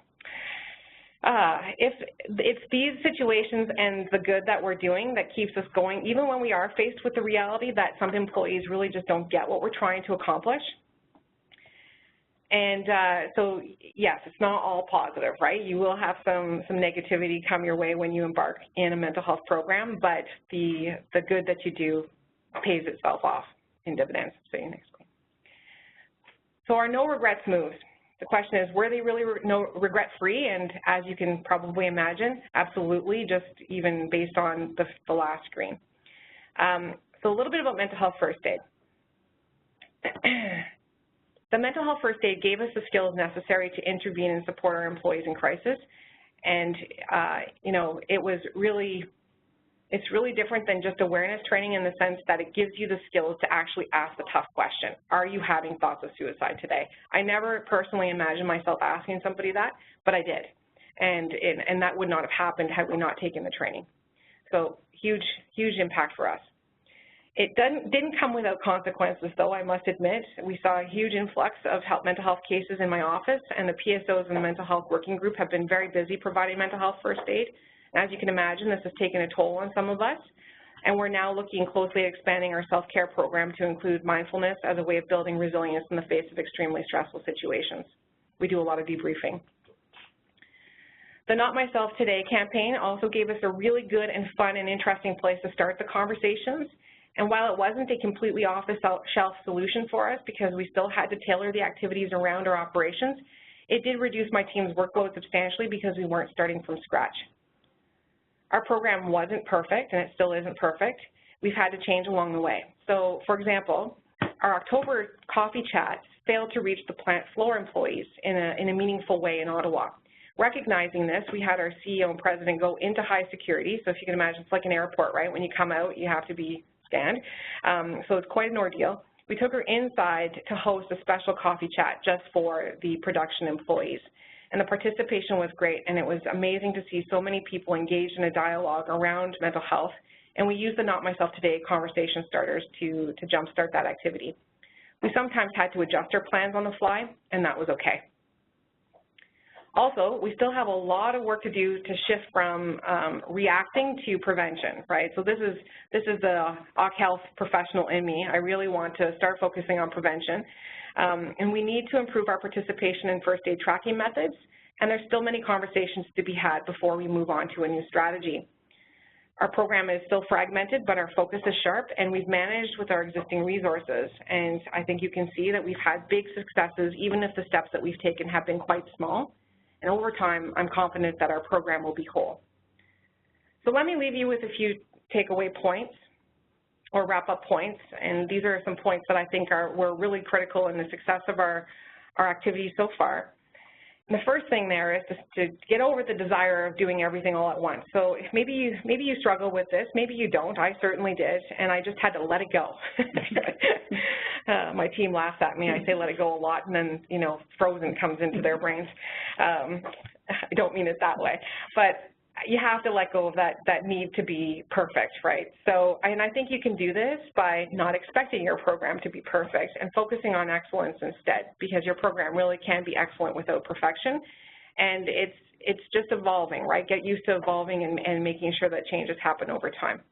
If it's these situations and the good that we're doing that keeps us going, even when we are faced with the reality that some employees really just don't get what we're trying to accomplish. And so, yes, it's not all positive, right? You will have some negativity come your way when you embark in a mental health program, but the good that you do pays itself off in dividends. So next one. So our no regrets moves. The question is, were they really regret-free? And as you can probably imagine, absolutely, just even based on the last screen. So a little bit about mental health first aid. The mental health first aid gave us the skills necessary to intervene and support our employees in crisis. And, you know, it's really different than just awareness training in the sense that it gives you the skills to actually ask the tough question. Are you having thoughts of suicide today? I never personally imagined myself asking somebody that, but I did. And that would not have happened had we not taken the training. So huge impact for us. It didn't come without consequences, though, I must admit. We saw a huge influx of mental health cases in my office, and the PSOs and the mental health working group have been very busy providing mental health first aid. And as you can imagine, this has taken a toll on some of us. And we're now looking closely at expanding our self-care program to include mindfulness as a way of building resilience in the face of extremely stressful situations. We do a lot of debriefing. The Not Myself Today campaign also gave us a really good and fun and interesting place to start the conversations. And while it wasn't a completely off-the-shelf solution for us because we still had to tailor the activities around our operations, it did reduce my team's workload substantially because we weren't starting from scratch. Our program wasn't perfect, and it still isn't perfect. We've had to change along the way. So, for example, our October coffee chat failed to reach the plant floor employees in a meaningful way in Ottawa. Recognizing this, we had our CEO and president go into high security. So if you can imagine, it's like an airport, right? When you come out, you have to be scanned. So it's quite an ordeal. We took her inside to host a special coffee chat just for the production employees. And the participation was great, and it was amazing to see so many people engaged in a dialogue around mental health. And we used the Not Myself Today conversation starters to jumpstart that activity. We sometimes had to adjust our plans on the fly, and that was okay. Also, we still have a lot of work to do to shift from reacting to prevention, right? So this is the OC Health professional in me. I really want to start focusing on prevention. And we need to improve our participation in first aid tracking methods, and there's still many conversations to be had before we move on to a new strategy. Our program is still fragmented, but our focus is sharp, and we've managed with our existing resources. And I think you can see that we've had big successes, even if the steps that we've taken have been quite small. And over time, I'm confident that our program will be whole. So let me leave you with a few takeaway points or wrap-up points, and these are some points that I think were really critical in the success of our activities so far. And the first thing there is to get over the desire of doing everything all at once. So if maybe you struggle with this, maybe you don't. I certainly did, and I just had to let it go. My team laughs at me. I say let it go a lot, and then, you know, frozen comes into their brains. I don't mean it that way, but you have to let go of that need to be perfect, right? So, and I think you can do this by not expecting your program to be perfect and focusing on excellence instead, because your program really can be excellent without perfection, and it's just evolving, right? Get used to evolving and making sure that changes happen over time.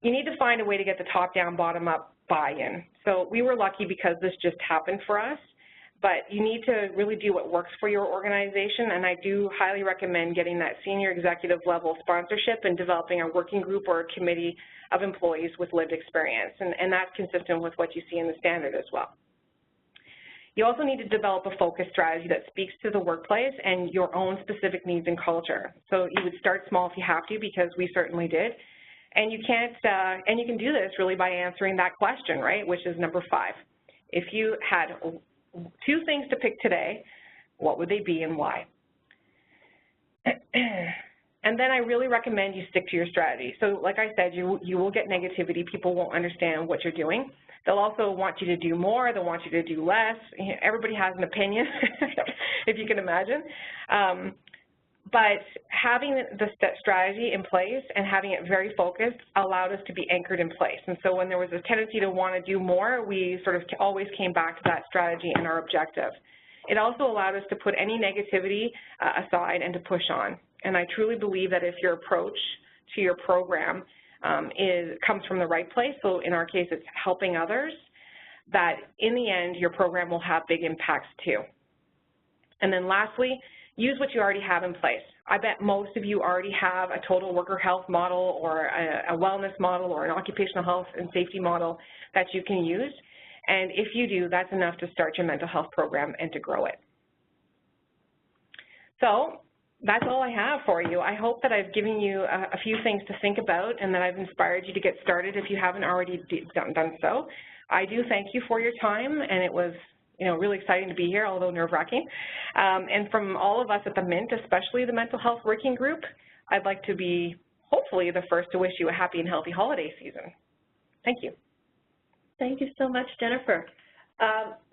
You need to find a way to get the top-down, bottom-up buy-in. So we were lucky because this just happened for us, but you need to really do what works for your organization, and I do highly recommend getting that senior executive level sponsorship and developing a working group or a committee of employees with lived experience, and that's consistent with what you see in the standard as well. You also need to develop a focus strategy that speaks to the workplace and your own specific needs and culture. So you would start small if you have to, because we certainly did. And you can't, and you can do this really by answering that question, right, which is number 5. If you had 2 things to pick today, what would they be and why? And then I really recommend you stick to your strategy. So like I said, you will get negativity. People won't understand what you're doing. They'll also want you to do more. They'll want you to do less. Everybody has an opinion, if you can imagine. But having the strategy in place and having it very focused allowed us to be anchored in place. And so when there was a tendency to want to do more, we sort of always came back to that strategy and our objective. It also allowed us to put any negativity aside and to push on. And I truly believe that if your approach to your program comes from the right place, so in our case it's helping others, that in the end your program will have big impacts too. And then lastly, use what you already have in place. I bet most of you already have a total worker health model or a wellness model or an occupational health and safety model that you can use. And if you do, that's enough to start your mental health program and to grow it. So that's all I have for you. I hope that I've given you a few things to think about and that I've inspired you to get started if you haven't already done so. I do thank you for your time, and it was really exciting to be here, although nerve-wracking. And from all of us at the Mint, especially the Mental Health Working Group, I'd like to be, hopefully, the first to wish you a happy and healthy holiday season. Thank you. Thank you so much, Jennifer.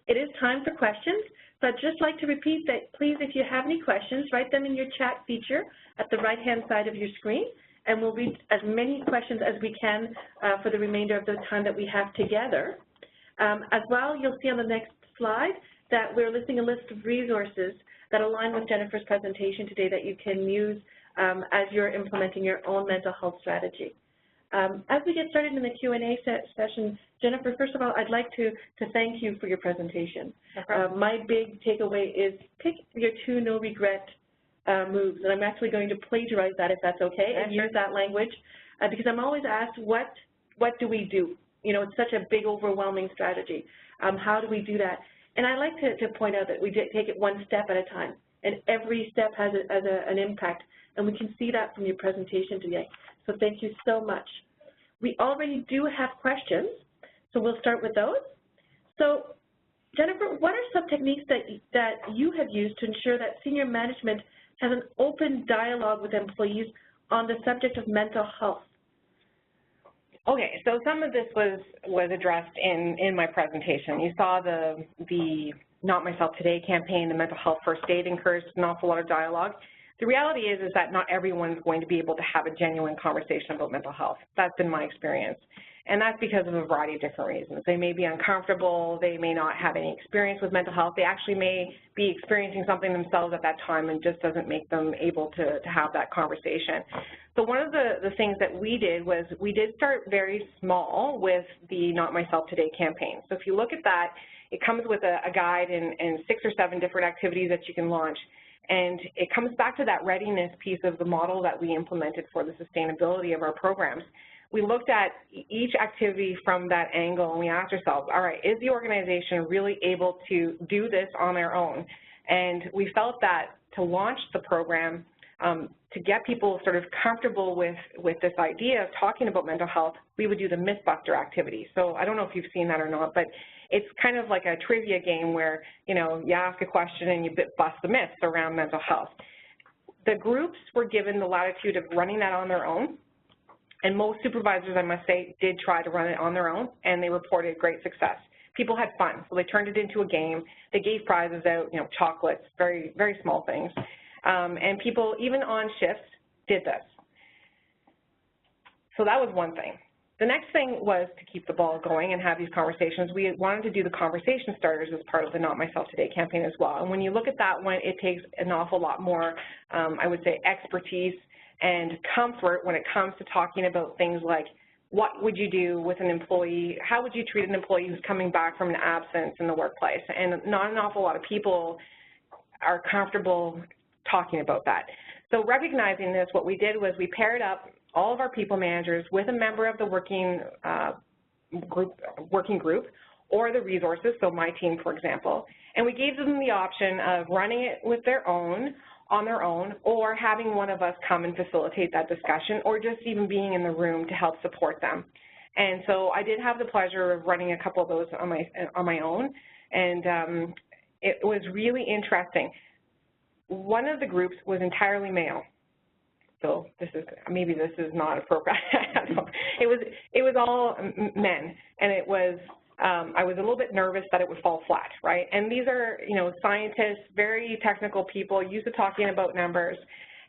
It is time for questions, so I'd just like to repeat that, please, if you have any questions, write them in your chat feature at the right-hand side of your screen, and we'll read as many questions as we can for the remainder of the time that we have together. As well, you'll see on the next slide that we're listing a list of resources that align with Jennifer's presentation today that you can use as you're implementing your own mental health strategy. As we get started in the Q&A session, Jennifer, first of all, I'd like to thank you for your presentation. My big takeaway is pick your 2 no-regret moves, and I'm actually going to plagiarize that, if that's okay, and use that language, because I'm always asked, what do we do? You know, it's such a big, overwhelming strategy. How do we do that? And I like to point out that we take it 1 step at a time, and every step has an impact, and we can see that from your presentation today. So thank you so much. We already do have questions, so we'll start with those. So, Jennifer, what are some techniques that you have used to ensure that senior management has an open dialogue with employees on the subject of mental health? Okay, so some of this was addressed in my presentation. You saw the Not Myself Today campaign, the mental health first aid encouraged an awful lot of dialogue. The reality is that not everyone's going to be able to have a genuine conversation about mental health. That's been my experience. And that's because of a variety of different reasons. They may be uncomfortable, they may not have any experience with mental health, they actually may be experiencing something themselves at that time and just doesn't make them able to have that conversation. So one of the things that we did was we did start very small with the Not Myself Today campaign. So if you look at that, it comes with a guide and 6 or 7 different activities that you can launch. And it comes back to that readiness piece of the model that we implemented for the sustainability of our programs. We looked at each activity from that angle and we asked ourselves, all right, is the organization really able to do this on their own? And we felt that to launch the program, to get people sort of comfortable with this idea of talking about mental health, we would do the Mythbuster activity. So I don't know if you've seen that or not, but it's kind of like a trivia game where, you know, you ask a question and you bust the myths around mental health. The groups were given the latitude of running that on their own, and most supervisors, I must say, did try to run it on their own, and they reported great success. People had fun, so they turned it into a game. They gave prizes out, you know, chocolates, very, very small things. And people, even on shifts, did this. So that was one thing. The next thing was to keep the ball going and have these conversations. We wanted to do the conversation starters as part of the Not Myself Today campaign as well. And when you look at that one, it takes an awful lot more, I would say, expertise and comfort when it comes to talking about things like, what would you do with an employee? How would you treat an employee who's coming back from an absence in the workplace? And not an awful lot of people are comfortable talking about that. So recognizing this, what we did was we paired up all of our people managers with a member of the working group or the resources, so my team, for example, and we gave them the option of running it on their own, or having one of us come and facilitate that discussion, or just even being in the room to help support them. And so I did have the pleasure of running a couple of those on my own, and it was really interesting. One of the groups was entirely male. So maybe this is not appropriate. I don't know. It was all men, and it was I was a little bit nervous that it would fall flat, right? And these are, you know, scientists, very technical people, used to talking about numbers,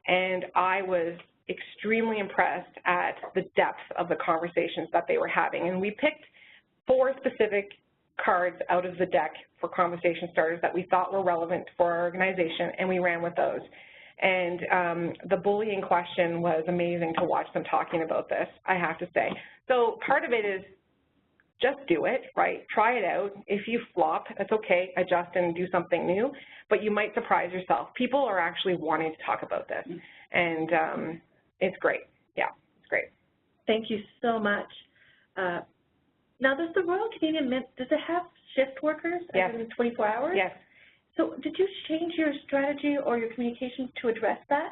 and I was extremely impressed at the depth of the conversations that they were having. And we picked 4 specific cards out of the deck for conversation starters that we thought were relevant for our organization, and we ran with those. And the bullying question was amazing to watch them talking about this, I have to say. So part of it is just do it, right? Try it out. If you flop, that's okay. Adjust and do something new, but you might surprise yourself. People are actually wanting to talk about this, and it's great. Yeah, it's great. Thank you so much. Now, does the Royal Canadian Mint, does it have shift workers? Yes. In 24 hours? Yes. So did you change your strategy or your communications to address that?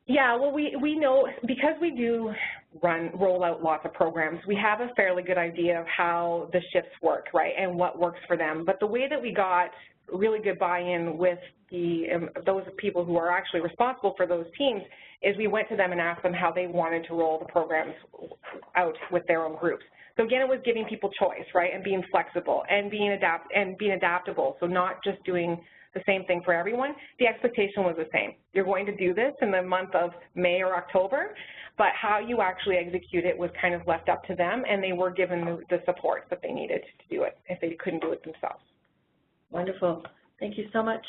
Yeah, well, we know, because we do roll out lots of programs, we have a fairly good idea of how the shifts work, right, and what works for them. But the way that we got really good buy-in with those people who are actually responsible for those teams is we went to them and asked them how they wanted to roll the programs out with their own groups. So again, it was giving people choice, right, and being flexible and being adaptable. So not just doing the same thing for everyone. The expectation was the same. You're going to do this in the month of May or October, but how you actually execute it was kind of left up to them, and they were given the support that they needed to do it if they couldn't do it themselves. Wonderful. Thank you so much.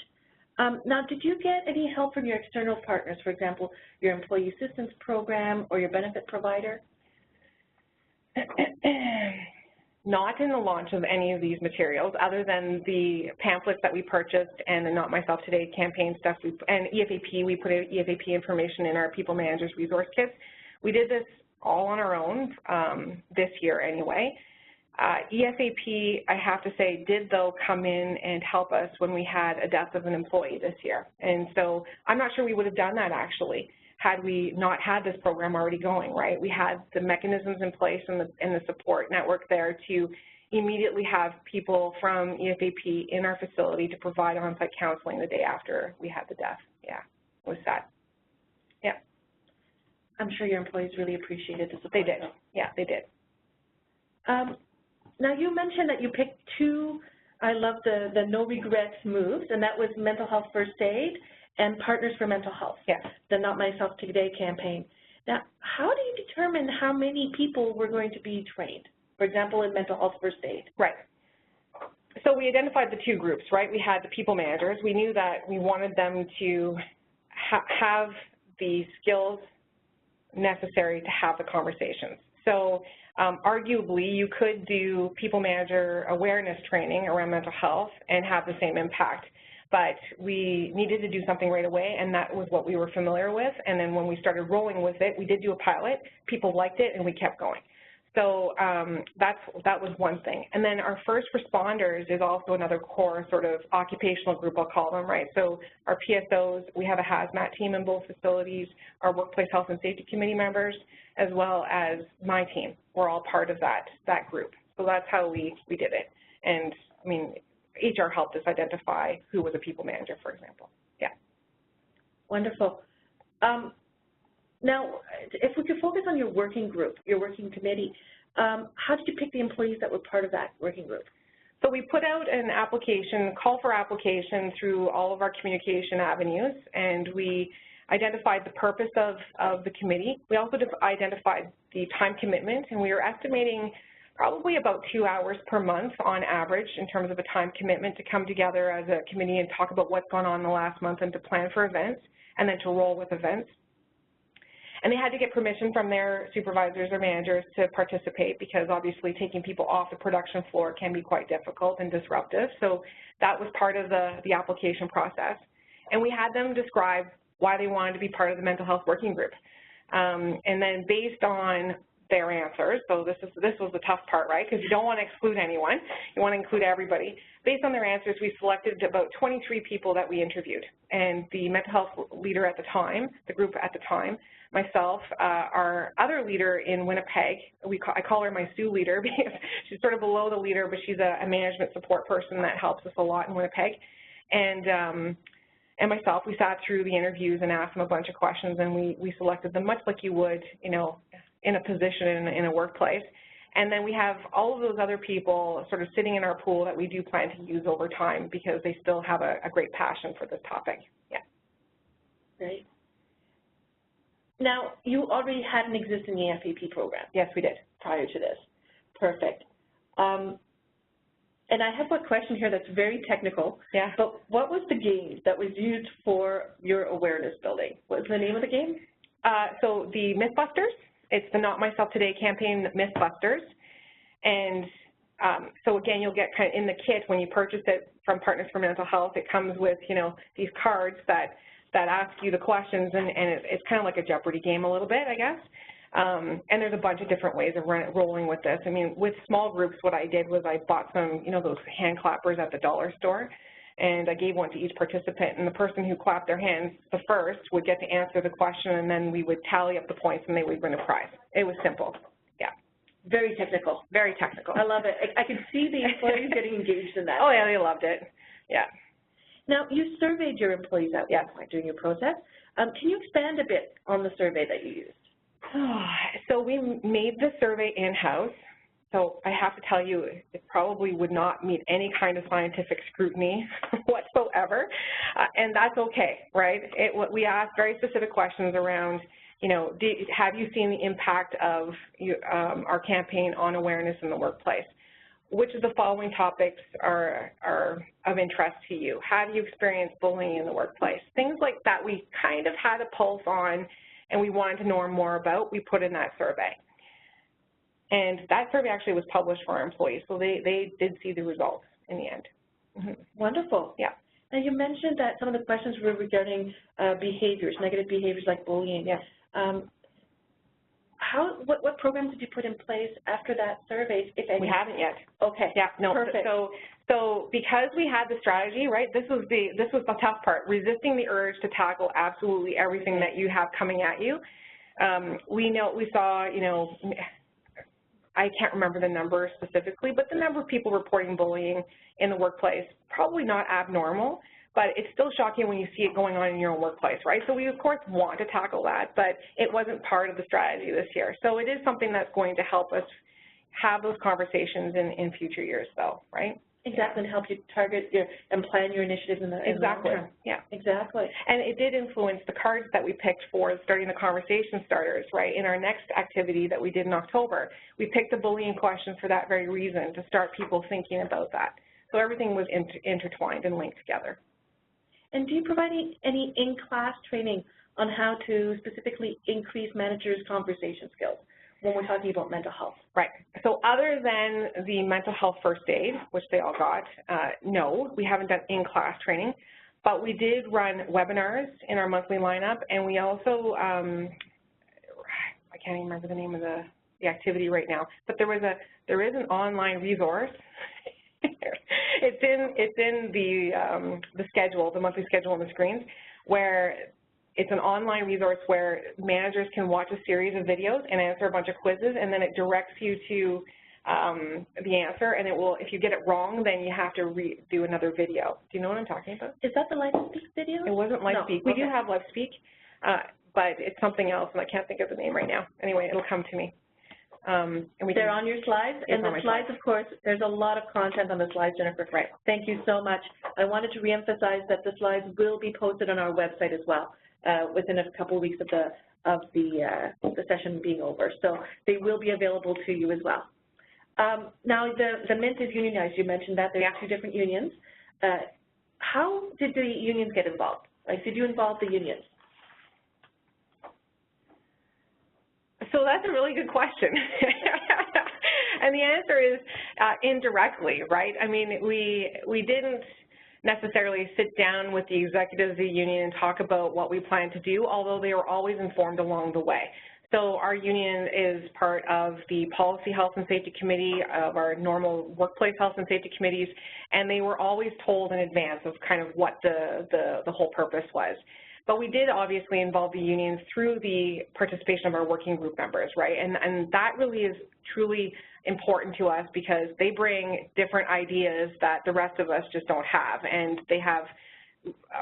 Now, did you get any help from your external partners, for example, your employee assistance program or your benefit provider? Not in the launch of any of these materials, other than the pamphlets that we purchased and the Not Myself Today campaign stuff, and EFAP, we put EFAP information in our People Managers Resource Kits. We did this all on our own this year anyway. EFAP, I have to say, did though come in and help us when we had a death of an employee this year. And so I'm not sure we would have done that actually had we not had this program already going, right? We had the mechanisms in place and the support network there to immediately have people from EFAP in our facility to provide on-site counseling the day after we had the death. Yeah, it was sad. Yeah. I'm sure your employees really appreciated the support. They did. Yeah, they did. Now, you mentioned that you picked two, I love the no regrets moves, and that was Mental Health First Aid and Partners for Mental Health, yes. The Not Myself Today campaign. Now, how do you determine how many people were going to be trained, for example, in Mental Health First Aid? Right. So we identified the two groups, right? We had the people managers. We knew that we wanted them to have the skills necessary to have the conversations. So arguably, you could do people manager awareness training around mental health and have the same impact. But we needed to do something right away, and that was what we were familiar with. And then when we started rolling with it, we did do a pilot. People liked it, and we kept going. So that was one thing. And then our first responders is also another core sort of occupational group, I'll call them, right? So our PSOs, we have a hazmat team in both facilities, our workplace health and safety committee members, as well as my team. We're all part of that group. So that's how we did it. And, I mean, HR helped us identify who was a people manager, for example. Yeah. Wonderful. Now, if we could focus on your working group, your working committee, how did you pick the employees that were part of that working group? So we put out an application, call for application through all of our communication avenues, and we identified the purpose of the committee. We also identified the time commitment, and we were estimating probably about 2 hours per month on average in terms of a time commitment to come together as a committee and talk about what's gone on in the last month and to plan for events and then to roll with events. And they had to get permission from their supervisors or managers to participate because obviously taking people off the production floor can be quite difficult and disruptive. So that was part of the application process. And we had them describe why they wanted to be part of the mental health working group. And then based on their answers, so this was the tough part, right? Because you don't want to exclude anyone. You want to include everybody. Based on their answers, we selected about 23 people that we interviewed. And the mental health leader at the time, the group at the time, myself, our other leader in Winnipeg, I call her my Sue leader because she's sort of below the leader, but she's a management support person that helps us a lot in Winnipeg. And myself, we sat through the interviews and asked them a bunch of questions, and we selected them much like you would, you know, in a position in a workplace. And then we have all of those other people sort of sitting in our pool that we do plan to use over time because they still have a great passion for this topic. Yeah. Great. Now, you already had an existing EFAP program. Yes, we did. Prior to this. Perfect. And I have a question here that's very technical. Yeah. But what was the game that was used for your awareness building? What was the name of the game? So the Mythbusters. It's the Not Myself Today campaign, Mythbusters. And so again, you'll get kind of in the kit when you purchase it from Partners for Mental Health, it comes with, you know, these cards that ask you the questions, and it's kind of like a Jeopardy game a little bit, I guess. And there's a bunch of different ways of rolling with this. I mean, with small groups, what I did was I bought some, you know, those hand clappers at the dollar store, and I gave one to each participant, and the person who clapped their hands the first would get to answer the question, and then we would tally up the points, and they would win a prize. It was simple. Yeah. Very technical. Very technical. I love it. I could see the employees getting engaged in that. Oh, yeah, they loved it. Yeah. Now, you surveyed your employees out during your process. Can you expand a bit on the survey that you used? So we made the survey in-house. So I have to tell you, it probably would not meet any kind of scientific scrutiny whatsoever, and that's okay, right? We asked very specific questions around, you know, have you seen the impact of our campaign on awareness in the workplace? Which of the following topics are of interest to you? Have you experienced bullying in the workplace? Things like that we kind of had a pulse on and we wanted to know more about, we put in that survey. And that survey actually was published for our employees, so they did see the results in the end. Wonderful. Yeah. Now, you mentioned that some of the questions were regarding behaviors, negative behaviors like bullying. Yes. What programs did you put in place after that survey, if any? We haven't yet. Okay. Yeah. No. Perfect. So because we had the strategy, right? This was the tough part. Resisting the urge to tackle absolutely everything that you have coming at you. We saw, you know, I can't remember the number specifically, but the number of people reporting bullying in the workplace, probably not abnormal, but it's still shocking when you see it going on in your own workplace, right? So we, of course, want to tackle that, but it wasn't part of the strategy this year. So it is something that's going to help us have those conversations in future years, though, right? Exactly, and help you target and plan your initiatives in the exactly. long term. Yeah, exactly. And it did influence the cards that we picked for starting the conversation starters, right? In our next activity that we did in October, we picked the bullying question for that very reason, to start people thinking about that. So everything was intertwined and linked together. And do you provide any in-class training on how to specifically increase managers' conversation skills when we're talking about mental health? Right. So other than the mental health first aid, which they all got, no, we haven't done in-class training, but we did run webinars in our monthly lineup, and we also, I can't even remember the name of the activity right now, but there is an online resource. It's in the schedule, the monthly schedule on the screens, where it's an online resource where managers can watch a series of videos and answer a bunch of quizzes, and then it directs you to the answer, and it will, if you get it wrong, then you have to do another video. Do you know what I'm talking about? Is that the LifeSpeak video? It wasn't LifeSpeak. No. We do have LifeSpeak, but it's something else, and I can't think of the name right now. Anyway, it'll come to me. And they're on your slides, and the slides, of course, there's a lot of content on the slides, Jennifer. Right. Thank you so much. I wanted to reemphasize that the slides will be posted on our website as well within a couple of weeks of the session being over. So they will be available to you as well. Now, the Mint is unionized. You mentioned that. There's two different unions. How did the unions get involved? Like, did you involve the unions? So that's a really good question. And the answer is indirectly, right? I mean, we didn't necessarily sit down with the executives of the union and talk about what we plan to do, although they were always informed along the way. So our union is part of the Policy Health and Safety Committee, of our normal workplace health and safety committees, and they were always told in advance of kind of what the whole purpose was. But we did obviously involve the unions through the participation of our working group members, right? And that really is truly important to us because they bring different ideas that the rest of us just don't have, and they have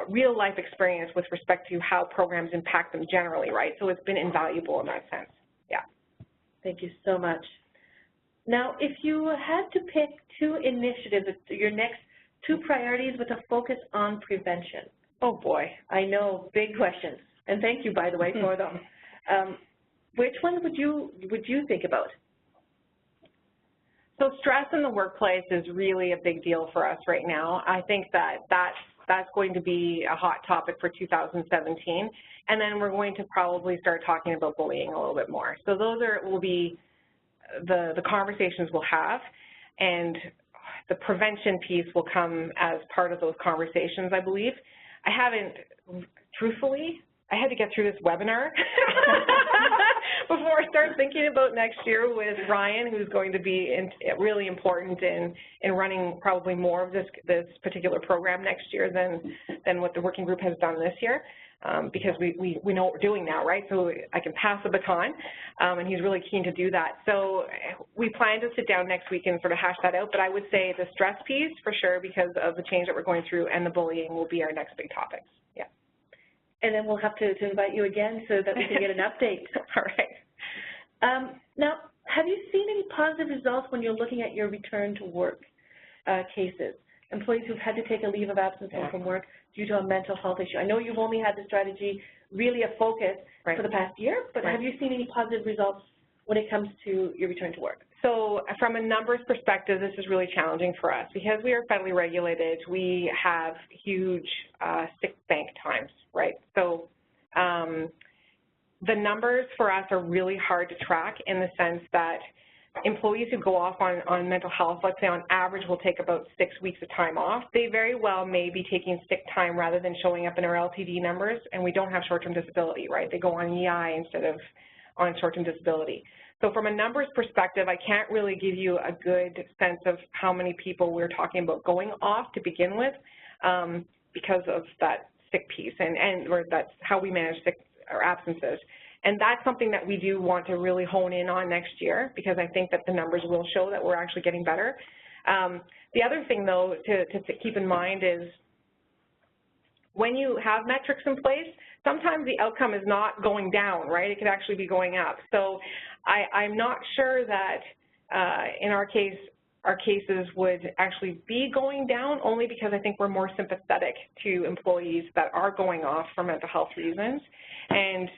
real life experience with respect to how programs impact them generally, right? So it's been invaluable in that sense. Yeah. Thank you so much. Now, if you had to pick two initiatives, your next two priorities with a focus on prevention. Oh boy. I know, big questions. And thank you, by the way, for them. Which one would you think about? So stress in the workplace is really a big deal for us right now. I think that's going to be a hot topic for 2017, and then we're going to probably start talking about bullying a little bit more. So those will be the conversations we'll have, and the prevention piece will come as part of those conversations, I believe. I haven't, truthfully, I had to get through this webinar before I start thinking about next year with Ryan, who's going to be really important in running probably more of this particular program next year than what the working group has done this year, because we know what we're doing now, right? So I can pass the baton, and he's really keen to do that. So we plan to sit down next week and sort of hash that out, but I would say the stress piece for sure, because of the change that we're going through, and the bullying will be our next big topics. Yeah. And then we'll have to invite you again so that we can get an update. All right. Now, have you seen any positive results when you're looking at your return to work cases? Employees who've had to take a leave of absence from work due to a mental health issue. I know you've only had the strategy really a focus for the past year, but have you seen any positive results when it comes to your return to work? So from a numbers perspective, this is really challenging for us. Because we are federally regulated, we have huge sick bank times, right? So the numbers for us are really hard to track in the sense that employees who go off on mental health, let's say on average will take about 6 weeks of time off, they very well may be taking sick time rather than showing up in our LTD numbers, and we don't have short-term disability, right? They go on EI instead of on short-term disability. So from a numbers perspective, I can't really give you a good sense of how many people we're talking about going off to begin with because of that sick piece, or that's how we manage sick or absences. And that's something that we do want to really hone in on next year, because I think that the numbers will show that we're actually getting better. The other thing, though, to keep in mind is when you have metrics in place, sometimes the outcome is not going down, right? It could actually be going up. So I'm not sure that in our case, our cases would actually be going down, only because I think we're more sympathetic to employees that are going off for mental health reasons. And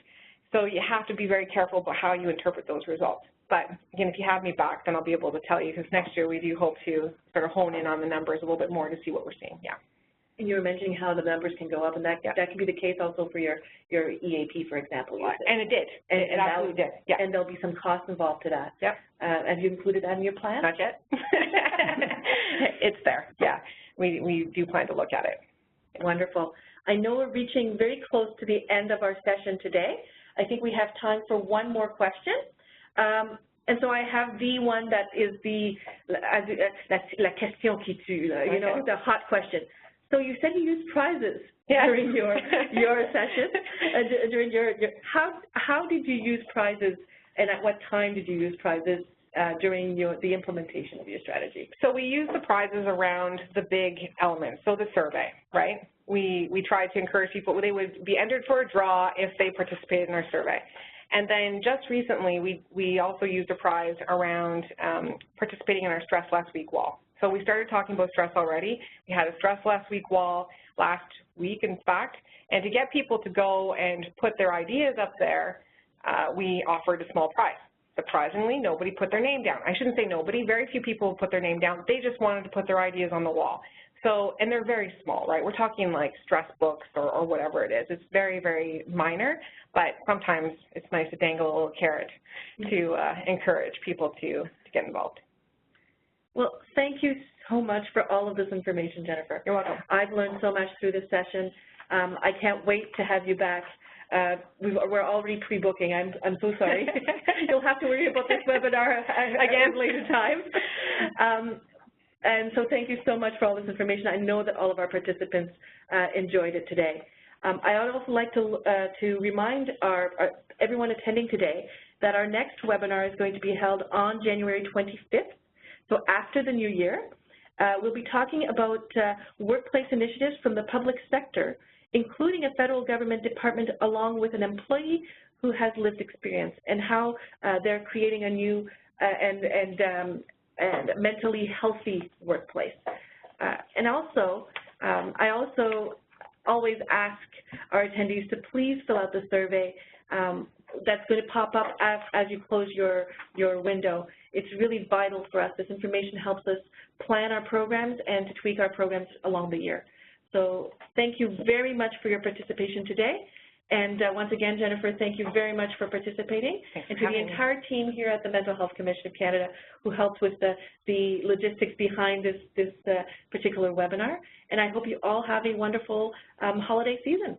so you have to be very careful about how you interpret those results. But again, if you have me back, then I'll be able to tell you, because next year we do hope to sort of hone in on the numbers a little bit more to see what we're seeing. Yeah. And you were mentioning how the numbers can go up, and that can be the case also for your EAP, for example. And it did. It absolutely did. Yeah. And there'll be some costs involved to that. Yep. Have you included that in your plan? Not yet. It's there. Yeah. We do plan to look at it. Wonderful. I know we're reaching very close to the end of our session today. I think we have time for one more question. And so I have the one that is la question qui tue, you know, the hot question. So you said you used prizes during your session, during your how did you use prizes, and at what time did you use prizes during the implementation of your strategy? So we use the prizes around the big elements, so the survey, right? We tried to encourage people, they would be entered for a draw if they participated in our survey. And then just recently, we also used a prize around participating in our Stress Last Week wall. So we started talking about stress already. We had a Stress Last Week wall last week, in fact, and to get people to go and put their ideas up there, we offered a small prize. Surprisingly, nobody put their name down. I shouldn't say nobody, very few people put their name down. They just wanted to put their ideas on the wall. So, and they're very small, right? We're talking like stress books or whatever it is. It's very, very minor, but sometimes it's nice to dangle a little carrot to encourage people to get involved. Well, thank you so much for all of this information, Jennifer. You're welcome. I've learned so much through this session. I can't wait to have you back. We're already pre-booking. I'm so sorry. You'll have to worry about this webinar again later time. And so thank you so much for all this information. I know that all of our participants enjoyed it today. I would also like to remind everyone attending today that our next webinar is going to be held on January 25th, so after the new year. We'll be talking about workplace initiatives from the public sector, including a federal government department along with an employee who has lived experience, and how they're creating a new and mentally healthy workplace. And also, I also always ask our attendees to please fill out the survey that's going to pop up as you close your window. It's really vital for us. This information helps us plan our programs and to tweak our programs along the year. So thank you very much for your participation today. And once again, Jennifer, thank you very much for participating. And to the entire team here at the Mental Health Commission of Canada who helped with the logistics behind this particular webinar. And I hope you all have a wonderful holiday season.